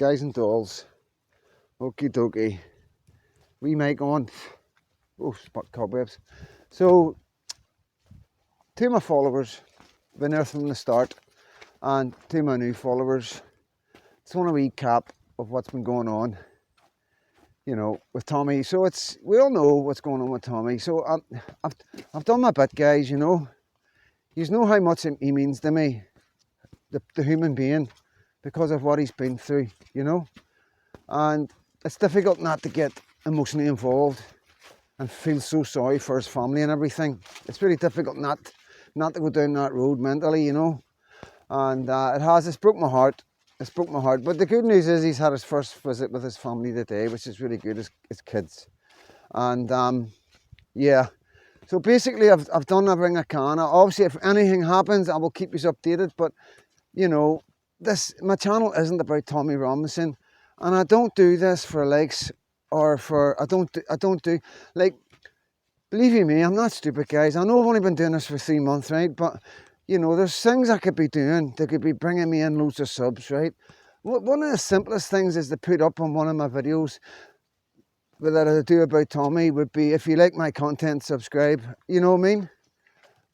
guys and dolls. Okie dokie. We mic on. Oh, spot cobwebs. So, to my followers, been there from the start, and to my new followers, just want a recap of what's been going on, you know, with Tommy. So we all know what's going on with Tommy. So I've done my bit, guys. You know how much he means to me, the human being, because of what he's been through. You know, and it's difficult not to get emotionally involved and feel so sorry for his family and everything. It's really difficult not to go down that road mentally, you know. And it's broke my heart. It's broke my heart. But the good news is he's had his first visit with his family today, which is really good, his kids. And yeah. So basically I've done everything I can. Obviously if anything happens I will keep you updated, but you know, my channel isn't about Tommy Robinson, and I don't do this for likes or for I don't do like, believe you me, I'm not stupid, guys. I know I've only been doing this for 3 months, right? But you know, there's things I could be doing that could be bringing me in loads of subs, right? One of the simplest things is to put up on one of my videos that I do about Tommy would be, if you like my content, subscribe, you know what I mean?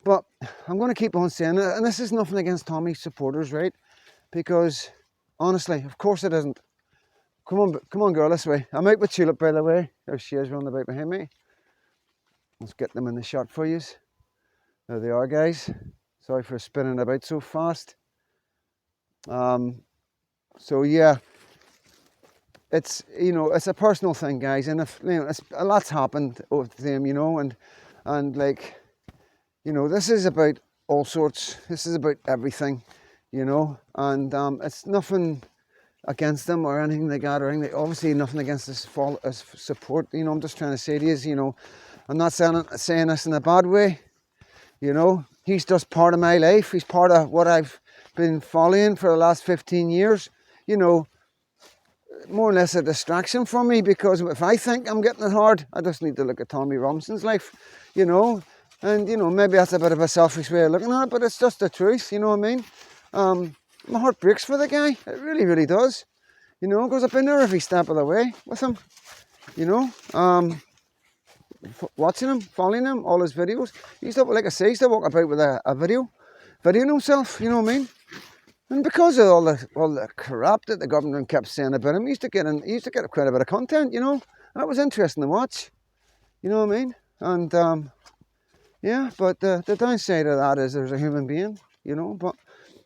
But I'm going to keep on saying it, and this is nothing against Tommy's supporters, right? Because honestly, of course it isn't. Come on girl, this way. I'm out with Tulip, by the way. There she is running about behind me. Let's get them in the shot for you. There they are, guys. Sorry for spinning about so fast. So yeah, it's, you know, it's a personal thing, guys, and if, you know, a lot's happened with them, you know, and like, you know, this is about all sorts. This is about everything, you know, and it's nothing against them or anything like that, or anything. Obviously nothing against his support, you know. I'm just trying to say to you, you know, I'm not saying this in a bad way, you know. He's just part of my life. He's part of what I've been following for the last 15 years, you know. More or less a distraction from me, because if I think I'm getting it hard, I just need to look at Tommy Robinson's life, you know. And, you know, maybe that's a bit of a selfish way of looking at it, but it's just the truth, you know what I mean? My heart breaks for the guy. It really, really does. You know, because I've been there every step of the way with him, you know. Watching him, following him, all his videos. He used to, like I say, he used to walk about with a videoing himself, you know what I mean? And because of all the crap that the government kept saying about him, he used to get quite a bit of content, you know. And it was interesting to watch, you know what I mean? And yeah, but the downside of that is there's a human being, you know. But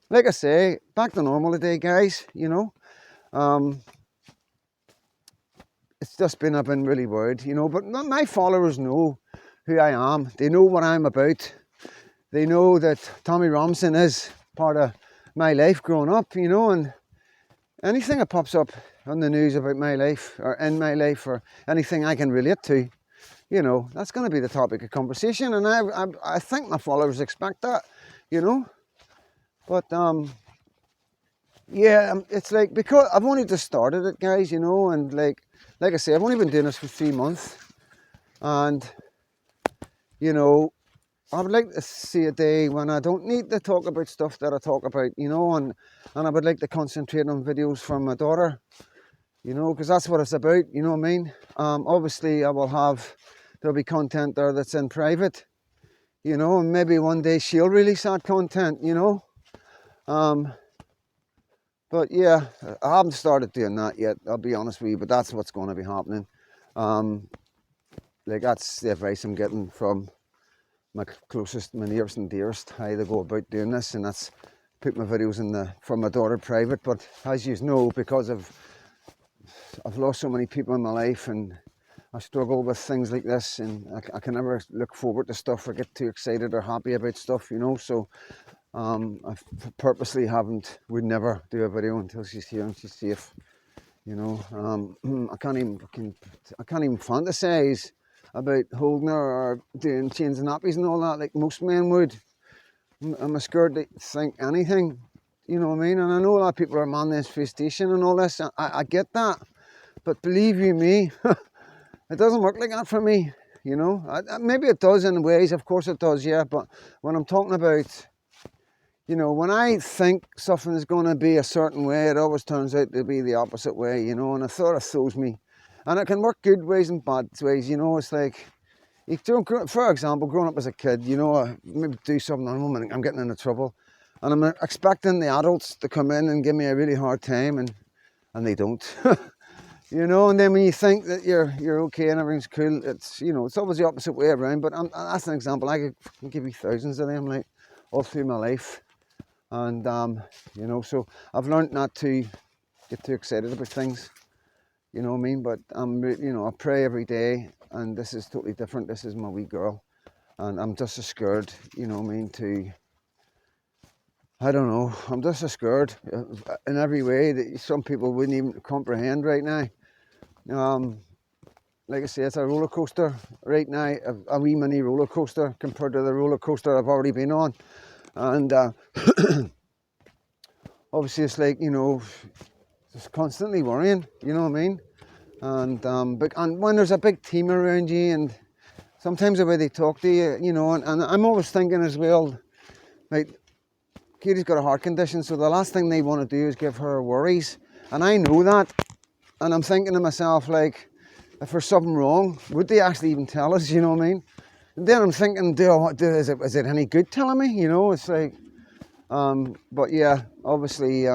like I say, back to normal today, guys, you know. It's just been, I've been really worried, you know. But my followers know who I am. They know what I'm about. They know that Tommy Robinson is part of my life growing up, you know. And anything that pops up on the news about my life or in my life or anything I can relate to, you know, that's going to be the topic of conversation. And I think my followers expect that, you know. But yeah, it's like, because I've only just started it, guys, you know. And like I say, I've only been doing this for 3 months, and you know, I would like to see a day when I don't need to talk about stuff that I talk about, you know, and I would like to concentrate on videos from my daughter, you know, because that's what it's about, you know what I mean? Obviously there'll be content there that's in private, you know, and maybe one day she'll release that content, you know. But yeah, I haven't started doing that yet, I'll be honest with you, but that's what's going to be happening. Like, that's the advice I'm getting from my nearest and dearest, how to go about doing this, and that's put my videos from my daughter private. But as you know, because I've lost so many people in my life, and I struggle with things like this, and I can never look forward to stuff or get too excited or happy about stuff, you know. So I purposely would never do a video until she's here and she's safe, you know. I can't even fantasize about holding her or doing changing nappies and all that like most men would. I'm scared to think anything, you know what I mean? And I know a lot of people are manifestation and all this. I get that, but believe you me, it doesn't work like that for me, you know. Maybe it does in ways, of course it does, yeah. But when I'm talking about, you know, when I think something is going to be a certain way, it always turns out to be the opposite way, you know, and it sort of throws me. And it can work good ways and bad ways, you know. It's like, you don't, for example, growing up as a kid, you know, I maybe do something, I'm getting into trouble, and I'm expecting the adults to come in and give me a really hard time, and they don't. You know, and then when you think that you're okay and everything's cool, it's, you know, it's always the opposite way around. But that's an example. I could give you thousands of them, like, all through my life. And you know, so I've learned not to get too excited about things, you know what I mean. But you know, I pray every day, and this is totally different. This is my wee girl, and I'm just as scared, you know what I mean, to, I don't know, I'm just as scared in every way that some people wouldn't even comprehend right now. Like I say, it's a roller coaster right now, a wee mini roller coaster compared to the roller coaster I've already been on. And obviously it's like, you know, just constantly worrying, you know what I mean? And when there's a big team around you, and sometimes the way they talk to you, you know, and I'm always thinking as well, like, Katie's got a heart condition, so the last thing they want to do is give her worries. And I know that, and I'm thinking to myself, like, if there's something wrong, would they actually even tell us, you know what I mean? And then I'm thinking, is it any good telling me? You know, it's like, but yeah, obviously,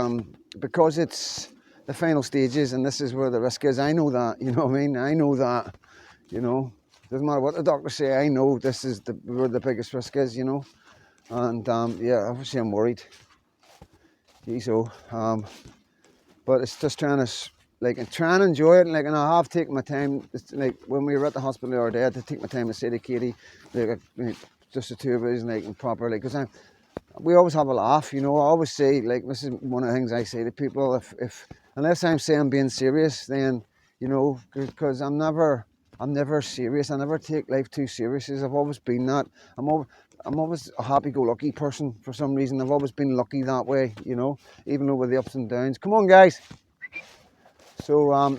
because it's the final stages and this is where the risk is, I know that, you know what I mean? I know that, you know, doesn't matter what the doctors say, I know this is where the biggest risk is, you know? And yeah, obviously I'm worried. Geez, but it's just trying to, like, and try and enjoy it. Like, and I have taken my time. It's like when we were at the hospital the other day, I had to take my time to say to Katie, like, just the two of us, like, and properly, because we always have a laugh, you know. I always say, like, this is one of the things I say to people, if unless I'm saying I'm being serious, then, you know, because I'm never serious. I never take life too seriously. I've always been that. I'm always a happy-go-lucky person for some reason. I've always been lucky that way, you know, even over the ups and downs. Come on, guys. So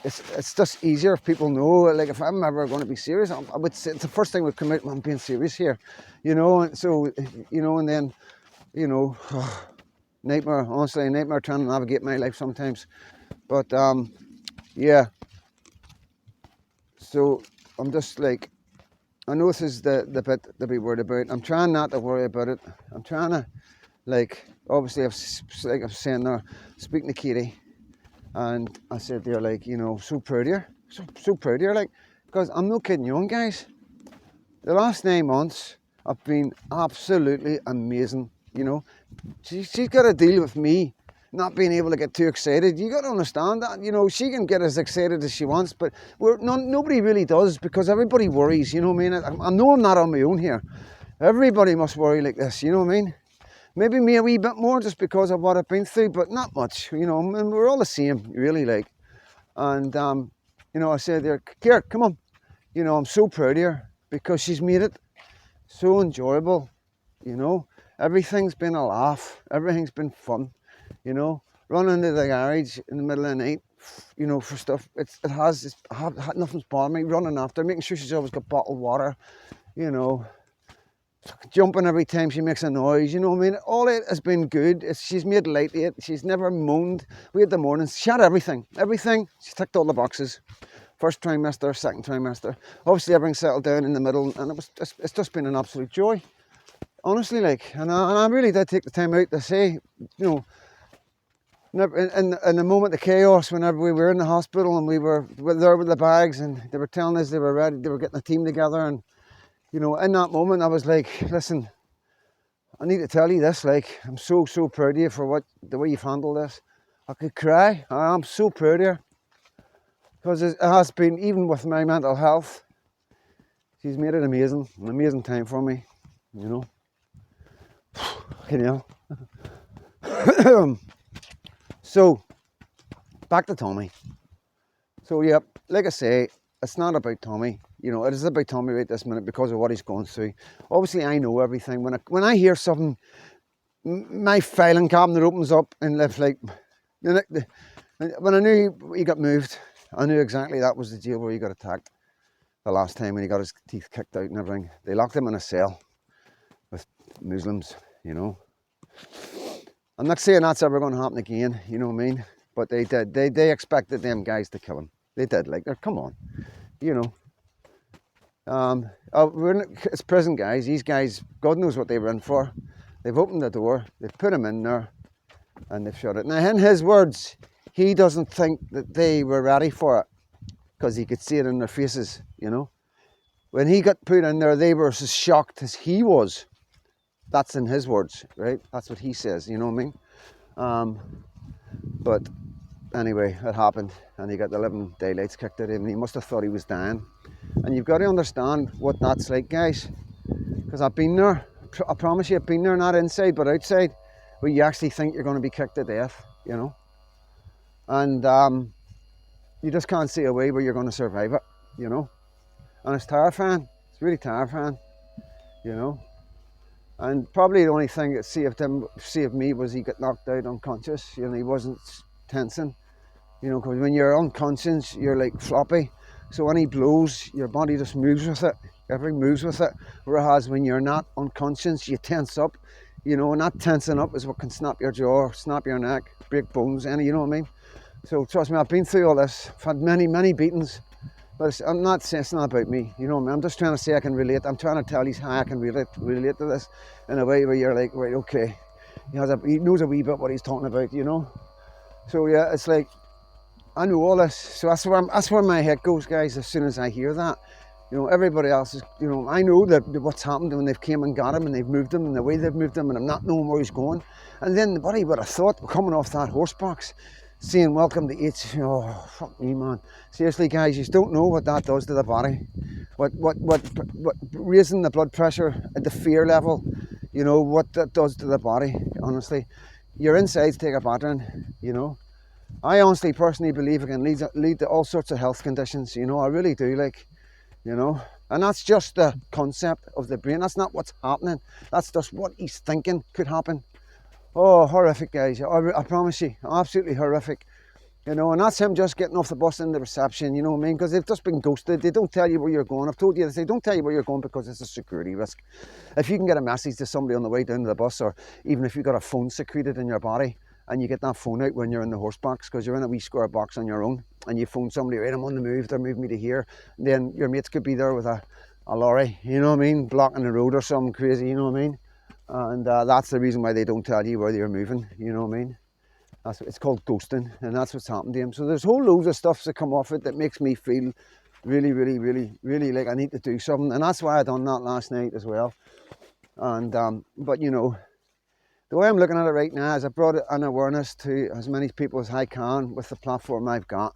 it's just easier if people know. Like, if I'm ever going to be serious, I would say it's the first thing would come out. I'm being serious here, you know. And so, you know, and then, you know, nightmare. Honestly, a nightmare trying to navigate my life sometimes. But yeah. So I'm just like, I know this is the bit to be worried about. I'm trying not to worry about it. I'm trying to, like, obviously, like I was saying there, speaking to Katie, and I said to her, like, you know, so proud of you, so proud of you, like, because I'm no kidding you, guys. The last 9 months have been absolutely amazing, you know. She's got to deal with me not being able to get too excited. You got to understand that, you know. She can get as excited as she wants, but nobody really does, because everybody worries, you know what I mean. I know I'm not on my own here. Everybody must worry like this, you know what I mean. Maybe me a wee bit more just because of what I've been through, but not much, you know. And we're all the same, really, like. And you know, I said there, Kier, come on. You know, I'm so proud of her because she's made it so enjoyable, you know. Everything's been a laugh. Everything's been fun, you know. Running to the garage in the middle of the night, you know, for stuff. Nothing's bothering me. Running after, making sure she's always got bottled water, you know. Jumping every time she makes a noise, you know what I mean. All it has been good. She's made light of it. She's never moaned. We had the mornings. She had everything. She ticked all the boxes. First trimester, second trimester. Obviously everything settled down in the middle, and it's just been an absolute joy. Honestly, like, and I really did take the time out to say, you know, in the moment of chaos, whenever we were in the hospital and we were there with the bags, and they were telling us they were ready, they were getting a team together, and, you know, in that moment I was like, listen, I need to tell you this, like, I'm so proud of you for the way you've handled this. I could cry. I am so proud of you, because it has been, even with my mental health, she's made it amazing, an amazing time for me, you know. You know. So, back to Tommy. So, yeah, like I say, it's not about Tommy. You know, it is about Tommy right this minute because of what he's going through. Obviously, I know everything. When I hear something, my filing cabinet opens up, and if, like, when I knew he got moved, I knew exactly that was the jail where he got attacked the last time, when he got his teeth kicked out and everything. They locked him in a cell with Muslims, you know. I'm not saying that's ever going to happen again, you know what I mean? But they did. They expected them guys to kill him. They did. Like, come on, you know. It's prison guys. These guys, God knows what they were in for. They've opened the door. They've put him in there, and they've shut it. Now, in his words, he doesn't think that they were ready for it because he could see it in their faces, you know. When he got put in there, they were as shocked as he was. That's in his words, right? That's what he says, you know what I mean? But anyway, it happened, and he got the living daylights kicked out of him, and he must have thought he was dying. And you've got to understand what that's like, guys, because I've been there. I promise you, I've been there, not inside, but outside, where you actually think you're going to be kicked to death, you know? And you just can't see a way where you're going to survive it, you know? And it's terrifying. It's really terrifying, you know? And probably the only thing that saved me was he got knocked out unconscious. You know, he wasn't tensing. You know, because when you're unconscious, you're like floppy. So when he blows, your body just moves with it. Everything moves with it. Whereas when you're not unconscious, you tense up. You know, and that tensing up is what can snap your jaw, snap your neck, break bones, you know what I mean? So trust me, I've been through all this. I've had many, many beatings. But I'm not saying it's not about me, you know what I mean? I'm just trying to say I can relate. I'm trying to tell you how I can relate to this in a way where you're like, right, okay. He knows a wee bit what he's talking about, you know? So yeah, it's like, I know all this. So that's where my head goes, guys, as soon as I hear that. You know, everybody else is, you know, I know that what's happened when they've came and got him and they've moved him and the way they've moved him and I'm not knowing where he's going. And then what he would have thought coming off that horse box, saying welcome to H, oh fuck me, man. Seriously, guys, you don't know what that does to the body. What raising the blood pressure at the fear level, you know, what that does to the body, honestly. Your insides take a battering, you know. I honestly, personally believe it can lead to all sorts of health conditions, you know, I really do, like, you know. And that's just the concept of the brain. That's not what's happening. That's just what he's thinking could happen. Oh, horrific, guys. I promise you, absolutely horrific. You know, and that's him just getting off the bus in the reception, you know what I mean? Because they've just been ghosted. They don't tell you where you're going. I've told you, they say, don't tell you where you're going because it's a security risk. If you can get a message to somebody on the way down to the bus, or even if you've got a phone secreted in your body, and you get that phone out when you're in the horse box, because you're in a wee square box on your own, and you phone somebody, right, I'm on the move, they're moving me to here, and then your mates could be there with a lorry, you know what I mean, blocking the road or something crazy, you know what I mean? And that's the reason why they don't tell you where they're moving, you know what I mean? It's called ghosting, and that's what's happened to him. So there's whole loads of stuff that come off it that makes me feel really, really, really, really like I need to do something, and that's why I done that last night as well. And but you know, the way I'm looking at it right now is I brought an awareness to as many people as I can with the platform I've got,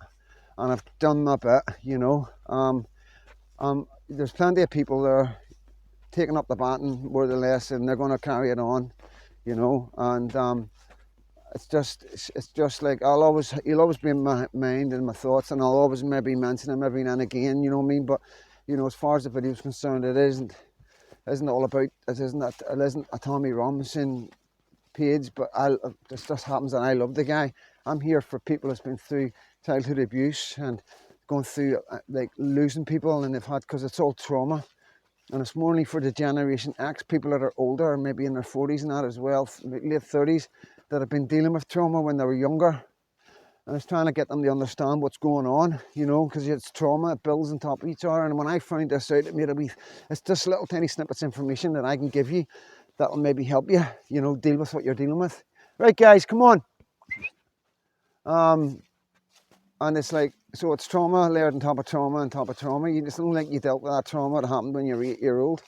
and I've done my bit, you know. There's plenty of people there taking up the baton more or less, and they're going to carry it on, you know. And it's just like he'll always be in my mind and my thoughts, and I'll always maybe mention him every now and again, you know what I mean? But you know, as far as the video's concerned, it isn't all about it isn't a Tommy Robinson page, but this just happens that I love the guy. I'm here for people that's been through childhood abuse and going through like losing people, and they've had, because it's all trauma. And it's more only for the Generation X, people that are older, maybe in their 40s and that as well, late 30s, that have been dealing with trauma when they were younger. And it's trying to get them to understand what's going on, you know, because it's trauma, it builds on top of each other. And when I found this out, it's just little tiny snippets of information that I can give you that will maybe help you, you know, deal with what you're dealing with. Right, guys, come on. And it's like, so it's trauma layered on top of trauma on top of trauma. You just don't think you dealt with that trauma that happened when you were 8-year-old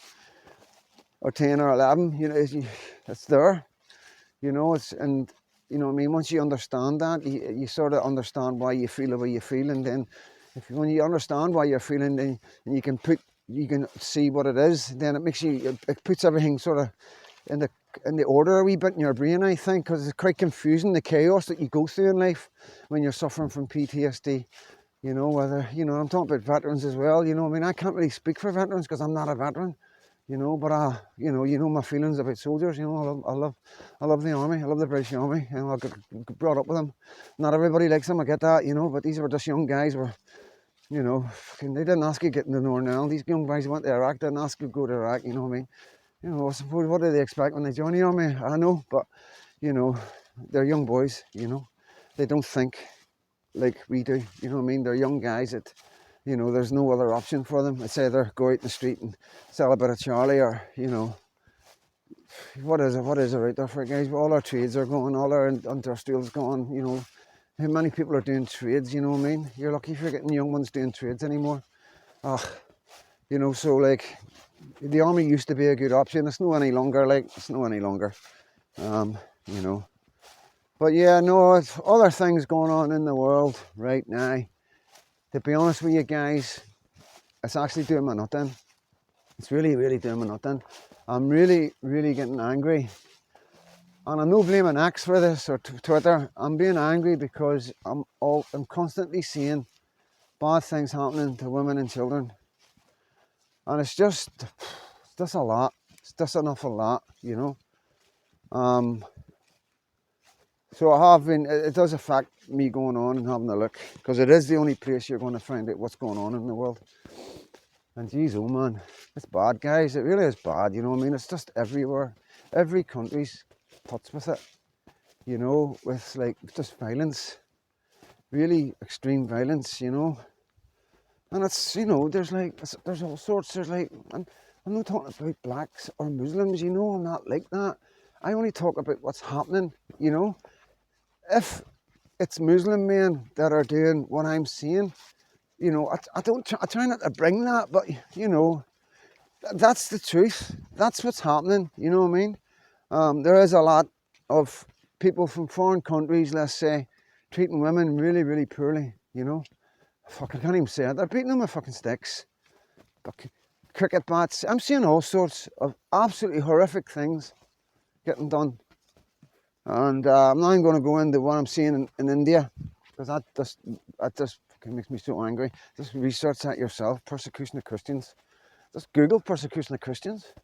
or 10 or 11. You know, it's there. You know, and you know what I mean, once you understand that, you sort of understand why you feel the way you feel, and then when you understand why you're feeling, then and you can see what it is, then it puts everything sort of in the order a wee bit in your brain, I think, because it's quite confusing, the chaos that you go through in life when you're suffering from PTSD. You know, whether, you know, I'm talking about veterans as well, you know, I mean, I can't really speak for veterans because I'm not a veteran, you know, but you know my feelings about soldiers, you know, I love the army, I love the British Army, you know, I got brought up with them. Not everybody likes them, I get that, you know, but these were just young guys were, you know, they didn't ask you to get into the Northern Ireland. These young guys went to Iraq, didn't ask you to go to Iraq, you know what I mean? You know, I suppose, what do they expect when they join the army? I know, but, you know, they're young boys, you know. They don't think like we do, you know what I mean? They're young guys that, you know, there's no other option for them. It's either go out in the street and sell a bit of Charlie, or, you know, what is it out there for, guys? All our trades are going, all our industrial's gone, you know. How many people are doing trades, you know what I mean? You're lucky if you're getting young ones doing trades anymore. You know, so like, the army used to be a good option. It's no any longer, like, it's no any longer, you know. But yeah, no, it's other things going on in the world right now. To be honest with you guys, it's actually doing my nut in. It's really, really doing my nut in. I'm really, really getting angry. And I'm not blaming X for this, or Twitter. I'm being angry because I'm constantly seeing bad things happening to women and children. And it's just a lot. It's just an awful lot, you know. So I have been, it does affect me going on and having a look, because it is the only place you're going to find out what's going on in the world. And geez, oh man, it's bad, guys. It really is bad, you know what I mean? It's just everywhere. Every country's touched with it, you know, with like just violence, really extreme violence, you know. And it's, you know, there's all sorts. There's like, I'm not talking about blacks or Muslims, you know. I'm not like that. I only talk about what's happening, you know. If it's Muslim men that are doing what I'm seeing, you know, I try not to bring that, but you know, that's the truth. That's what's happening. You know what I mean? There is a lot of people from foreign countries, let's say, treating women really, really poorly. You know, fuck, I can't even say it. They're beating them with fucking sticks, cricket bats. I'm seeing all sorts of absolutely horrific things getting done. And I'm not even going to go into what I'm seeing in India, because that just fucking makes me so angry. Just research that yourself. Persecution of Christians. Just Google persecution of Christians.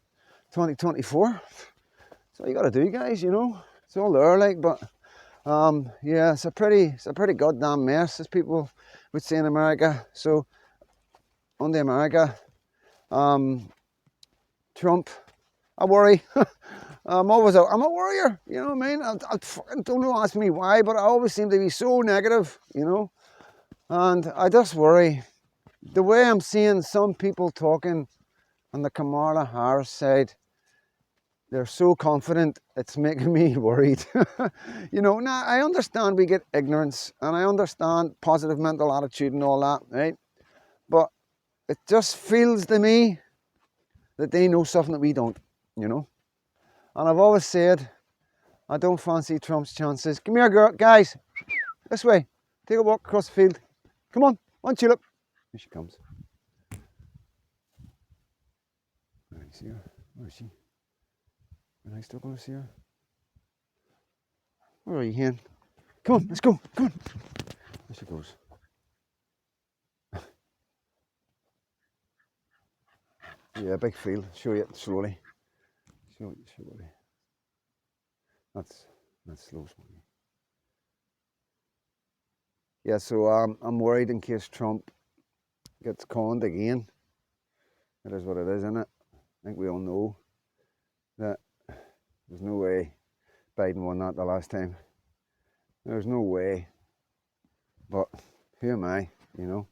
2024. That's all you got to do, guys. You know, it's all there, like. But yeah, it's a pretty goddamn mess, as people would say in America. So on to America, Trump. I worry. I'm a warrior, you know what I mean? I don't ask me why, but I always seem to be so negative, you know? And I just worry. The way I'm seeing some people talking on the Kamala Harris side, they're so confident, it's making me worried. You know, now I understand we get ignorance, and I understand positive mental attitude and all that, right? But it just feels to me that they know something that we don't, you know? And I've always said, I don't fancy Trump's chances. Come here, girl, guys. This way. Take a walk across the field. Come on, tulip. Here she comes. Can I see her? Where is she? Am I still going to see her? Where are you, hen? Come on, let's go. Come on. There she goes. Yeah, big field. Show you it slowly. Slowly. That's slow. Yeah, so I'm worried in case Trump gets conned again. It is what it is, isn't it? I think we all know that there's no way Biden won that the last time. There's no way. But who am I, you know?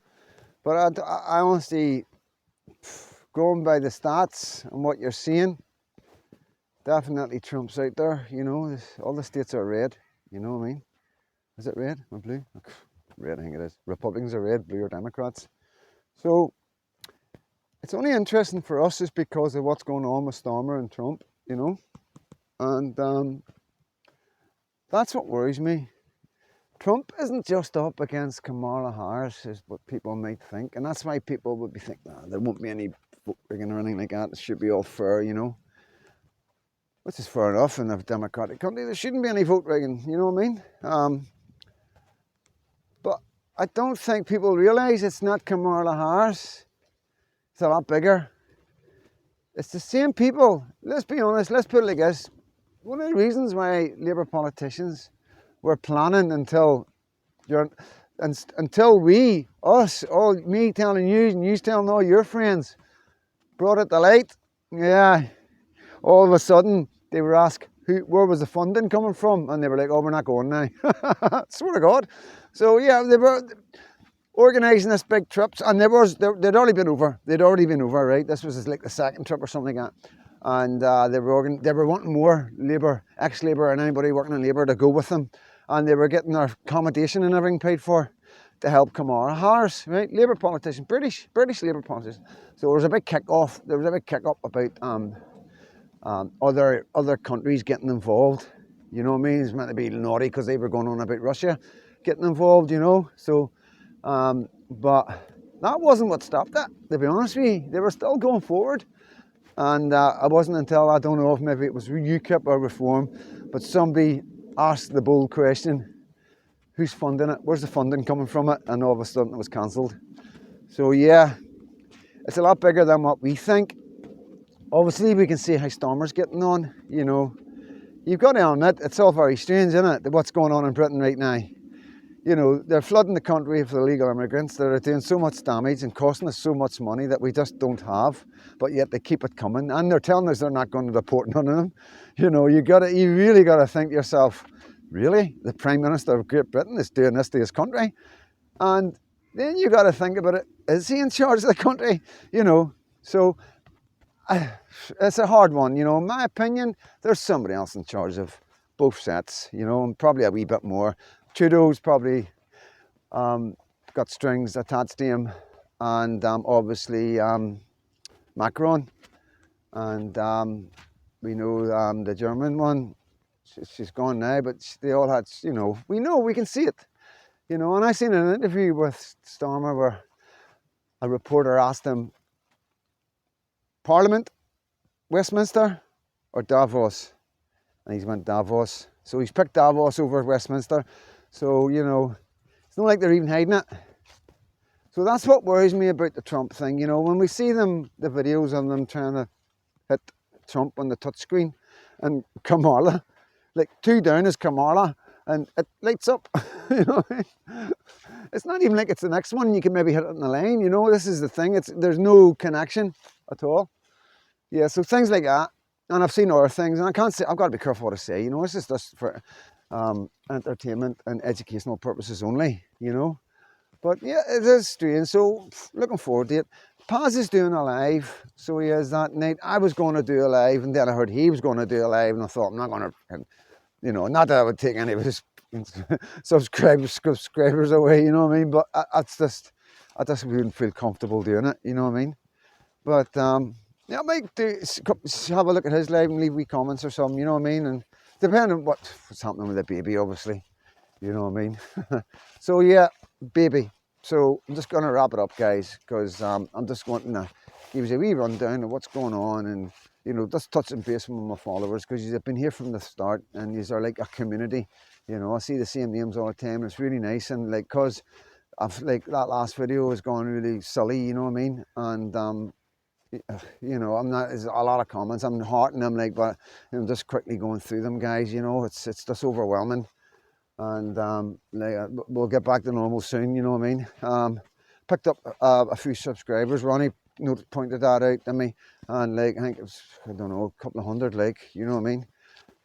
But I honestly, going by the stats and what you're seeing, definitely Trump's out there, you know. All the states are red, you know what I mean? Is it red or blue? Red, I think it is. Republicans are red, blue are Democrats. So it's only interesting for us is because of what's going on with Starmer and Trump, you know. And that's what worries me. Trump isn't just up against Kamala Harris, is what people might think. And that's why people would be thinking, nah, there won't be any vote rigging or anything like that. It should be all fair, you know. Which is fair enough in a democratic country. There shouldn't be any vote rigging, you know what I mean? But I don't think people realise it's not Kamala Harris. It's a lot bigger. It's the same people. Let's be honest, let's put it like this. One of the reasons why Labour politicians were planning until we, us, all me telling you and you telling all your friends, brought it to light. Yeah. all of a sudden they were asked where was the funding coming from, and they were like, oh, we're not going now. Swear to God. So yeah, they were organising this big trips, and they'd already been over, right? This was like the second trip or something like that. And they were wanting more Labour, ex-Labour and anybody working in Labour to go with them, and they were getting their accommodation and everything paid for to help Kamala Harris, right? Labour politician, British Labour politician. So there was a big kick-off. There was a big kick-up about other countries getting involved. You know what I mean? It's meant to be naughty because they were going on about Russia getting involved, you know. So, but that wasn't what stopped that. To be honest with you, they were still going forward. And it wasn't until, I don't know if maybe it was UKIP or Reform, but somebody asked the bold question, who's funding it? Where's the funding coming from it? And all of a sudden it was cancelled. So yeah, it's a lot bigger than what we think. Obviously we can see how Stormer's getting on, you know. You've got to admit, it's all very strange, isn't it, what's going on in Britain right now. You know, they're flooding the country with illegal immigrants that are doing so much damage and costing us so much money that we just don't have, but yet they keep it coming, and they're telling us they're not going to deport none of them. You know, you really got to think to yourself, really? The Prime Minister of Great Britain is doing this to his country? And then you got to think about it, is he in charge of the country? You know, so it's a hard one, you know. In my opinion, there's somebody else in charge of both sets, you know, and probably a wee bit more. Trudeau's probably got strings attached to him, and obviously Macron, and we know the German one, she's gone now, but they all had, you know, we can see it, you know. And I seen an interview with Starmer where a reporter asked him, Parliament, Westminster or Davos? And he's went Davos. So he's picked Davos over Westminster. So, you know, it's not like they're even hiding it. So that's what worries me about the Trump thing. You know, when we see the videos of them trying to hit Trump on the touchscreen, and Kamala, like 2 down is Kamala, and it lights up. You know what I mean? It's not even like it's the next one. You can maybe hit it in the lane. You know, this is the thing. There's no connection at all. Yeah, so things like that. And I've seen other things, and I can't say, I've got to be careful what I say, you know. This is just for entertainment and educational purposes only, you know. But yeah, it is strange. So looking forward to it. Paz is doing a live, so he is that night. I was going to do a live, and then I heard he was going to do a live, and I thought, I'm not going to, you know, not that I would take any of his subscribers away, you know what I mean. But I just wouldn't feel comfortable doing it, you know what I mean. But yeah, I might have a look at his live and leave wee comments or something, you know what I mean? And depending on what's happening with the baby, obviously, you know what I mean? So yeah, baby. So I'm just going to wrap it up, guys, because I'm just wanting to give you a wee rundown of what's going on, and, you know, just touching base with my followers, because you've been here from the start, and you are like a community. You know, I see the same names all the time, and it's really nice. And like, cause I've like that last video has gone really silly, you know what I mean? And you know, I'm not, there's a lot of comments, I'm hearting them, like, but I'm just quickly going through them, guys. You know, it's just overwhelming, and like, we'll get back to normal soon, you know what I mean. Picked up a few subscribers. Ronnie pointed that out to me, and like, I think it was, I don't know, a couple of hundred, like, you know what I mean.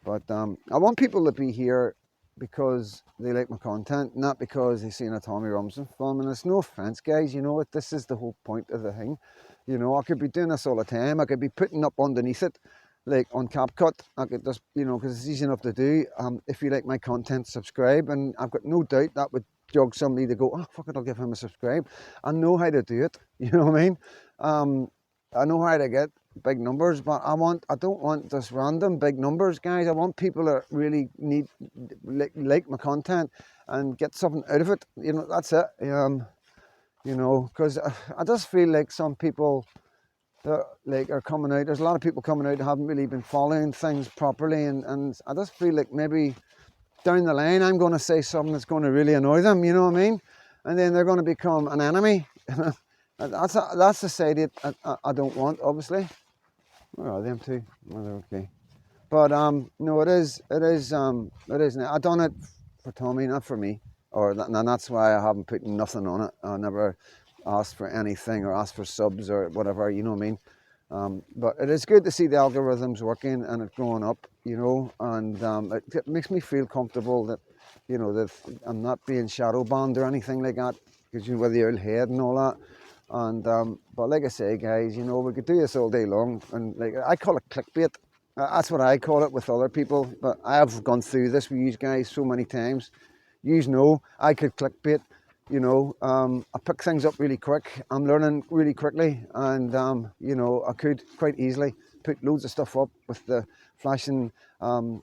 But I want people to be here because they like my content, not because they've seen a Tommy Robinson film. And it's no offense, guys, you know what, this is the whole point of the thing. You know, I could be doing this all the time. I could be putting up underneath it, like on CapCut. I could just, you know, because it's easy enough to do. If you like my content, subscribe. And I've got no doubt that would jog somebody to go, oh, fuck it, I'll give him a subscribe. I know how to do it, you know what I mean? I know how to get big numbers, but I don't want just random big numbers, guys. I want people that really need, like my content and get something out of it. You know, that's it. You know, because I just feel like some people that like are coming out. There's a lot of people coming out who haven't really been following things properly, and I just feel like maybe down the line I'm going to say something that's going to really annoy them. You know what I mean? And then they're going to become an enemy. That's the side that I don't want, obviously. Where are them two? Oh, they're okay. But no, it is. I done it for Tommy, not for me. And that's why I haven't put nothing on it. I never asked for anything or asked for subs or whatever, you know what I mean? But it is good to see the algorithms working and it going up, you know, and it makes me feel comfortable that, you know, that I'm not being shadow banned or anything like that, because you know, with the old head and all that. And but like I say, guys, you know, we could do this all day long, and like I call it clickbait. That's what I call it with other people. But I have gone through this with you guys so many times. You know, I could clickbait. You know, I pick things up really quick. I'm learning really quickly, and you know, I could quite easily put loads of stuff up with the flashing. You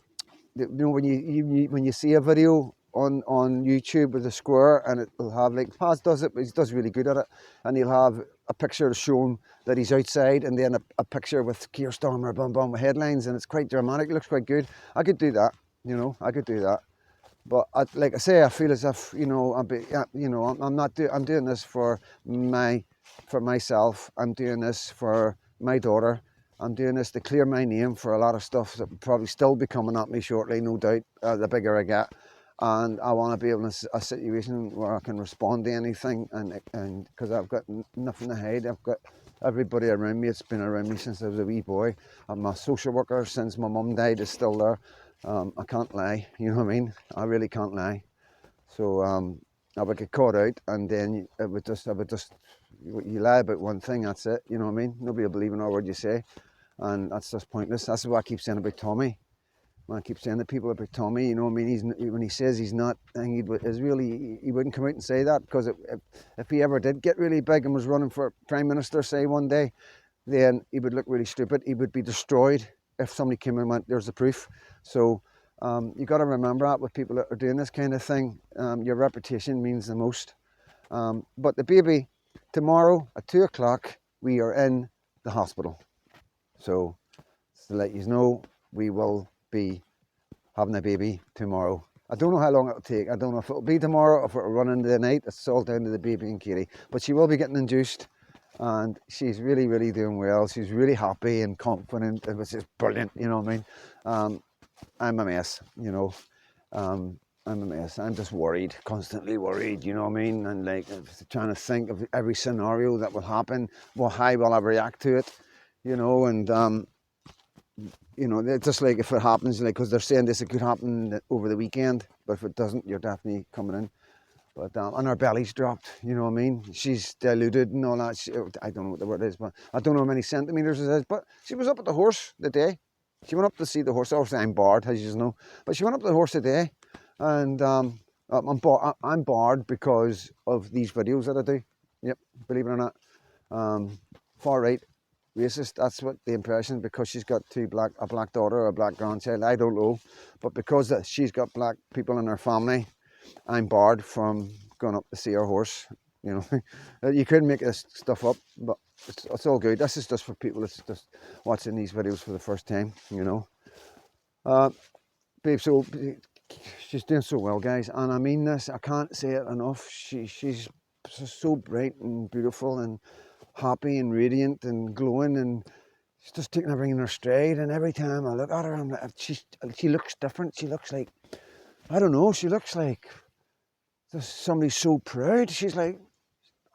know, when you see a video on YouTube with a square, and it'll have, like Paz does it, but he does really good at it, and he'll have a picture showing that he's outside, and then a picture with Keir Starmer, bum bum, with headlines, and it's quite dramatic. It looks quite good. I could do that. You know, I could do that. But like I say, I feel as if, you know, I'm doing this for myself. I'm doing this for my daughter. I'm doing this to clear my name for a lot of stuff that will probably still be coming at me shortly, no doubt, the bigger I get. And I want to be able to a situation where I can respond to anything, and because I've got nothing to hide. I've got everybody around me. It's been around me since I was a wee boy. I'm a social worker since my mum died, is still there. I can't lie, you know what I mean? I really can't lie. So I would get caught out, and then I would just, you lie about one thing, that's it, you know what I mean? Nobody will believe in a word you say, and that's just pointless. That's what I keep saying about Tommy. When I keep saying to people about Tommy, you know what I mean? When he says he's not, he wouldn't come out and say that, because if he ever did get really big and was running for Prime Minister, say one day, then he would look really stupid. He would be destroyed if somebody came in and went, there's the proof. So you got to remember that with people that are doing this kind of thing. Your reputation means the most. But the baby, tomorrow at 2 o'clock, we are in the hospital. So to let you know, we will be having a baby tomorrow. I don't know how long it'll take. I don't know if it'll be tomorrow or if it'll run into the night. It's all down to the baby and Katie. But she will be getting induced, and she's really, really doing well. She's really happy and confident, which is brilliant, you know what I mean? I'm a mess, you know. I'm a mess. I'm just worried, constantly worried, you know what I mean? And like trying to think of every scenario that will happen, how will I react to it, you know? And you know, it's just like if it happens, like, because they're saying this, it could happen over the weekend, but if it doesn't, you're definitely coming in. But and her belly's dropped, you know what I mean? She's diluted and all that. I don't know what the word is, but I don't know how many centimeters it is. But she was up at the horse the day. She went up to see the horse. Obviously, I'm barred, as you know. But she went up to the horse today, and I'm barred because of these videos that I do. Yep, believe it or not. Far right, racist. That's what the impression, because she's got a black daughter or a black grandchild. I don't know, but because she's got black people in her family, I'm barred from going up to see her horse. You know, you could make this stuff up, but it's all good. This is just for people that's just watching these videos for the first time, you know. Babe, so she's doing so well, guys, and I mean this. I can't say it enough. She's so bright and beautiful and happy and radiant and glowing, and she's just taking everything in her stride. And every time I look at her, I'm like, she looks different. She looks like, I don't know. She looks like somebody's so proud. She's like,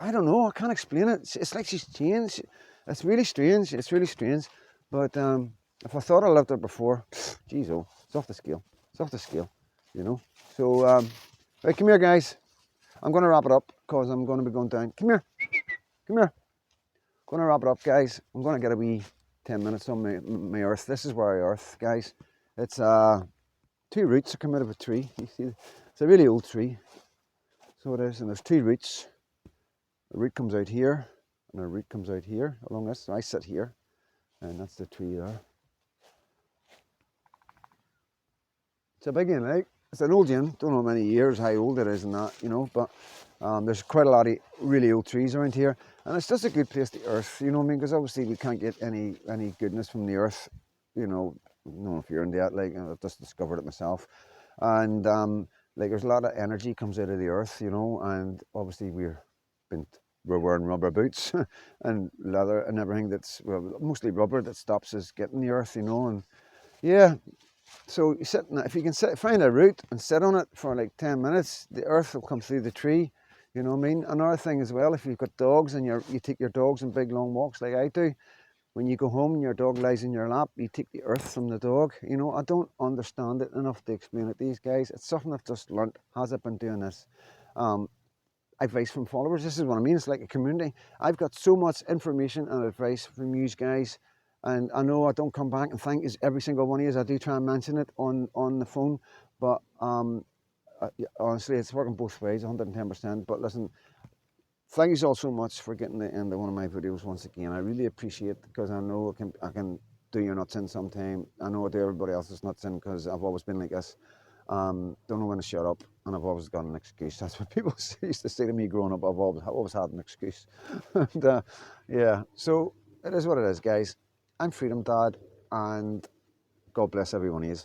I don't know. I can't explain it. It's like she's changed. It's really strange. It's really strange. But if I thought I loved her before, geez, oh, it's off the scale. It's off the scale, you know. So, right, come here, guys. I'm going to wrap it up because I'm going to be going down. Come here. Come here. Going to wrap it up, guys. I'm going to get a wee 10 minutes on my earth. This is where I earth, guys. It's 2 roots that come out of a tree. You see, it's a really old tree. So it is, and there's 2 roots. A root comes out here, and a root comes out here along this. So I sit here, and that's the tree there. It's a big one, right? It's an old one. Don't know how many years, how old it is, and that, you know. But there's quite a lot of really old trees around here, and it's just a good place to earth. You know what I mean? Because obviously we can't get any goodness from the earth. You know, I don't know if you're in that. Like, I've just discovered it myself, and like there's a lot of energy comes out of the earth. You know, and obviously we're wearing rubber boots and leather and everything that's, well, mostly rubber, that stops us getting the earth, you know. And yeah, so you sit, if you can find a root and sit on it for like 10 minutes, the earth will come through the tree, you know what I mean. Another thing as well, if you've got dogs and you take your dogs on big long walks like I do, When you go home and your dog lies in your lap, you take the earth from the dog. You know, I don't understand it enough to explain it to these guys. It's something I've just learnt as I've been doing this. Advice from followers. This is what I mean. It's like a community. I've got so much information and advice from you guys, and I know I don't come back and thank you every single one of you. I do try and mention it on the phone, but honestly, it's working both ways, 110%. But listen, thank you all so much for getting the end of one of my videos once again. I really appreciate it, because I know I can do your nuts in sometime. I know I do everybody else's nuts in, because I've always been like this. Don't know when to shut up, and I've always got an excuse. That's what people used to say to me growing up. I've always had an excuse. And yeah, so it is what it is, guys. I'm Freedom Dad, and God bless every one of you.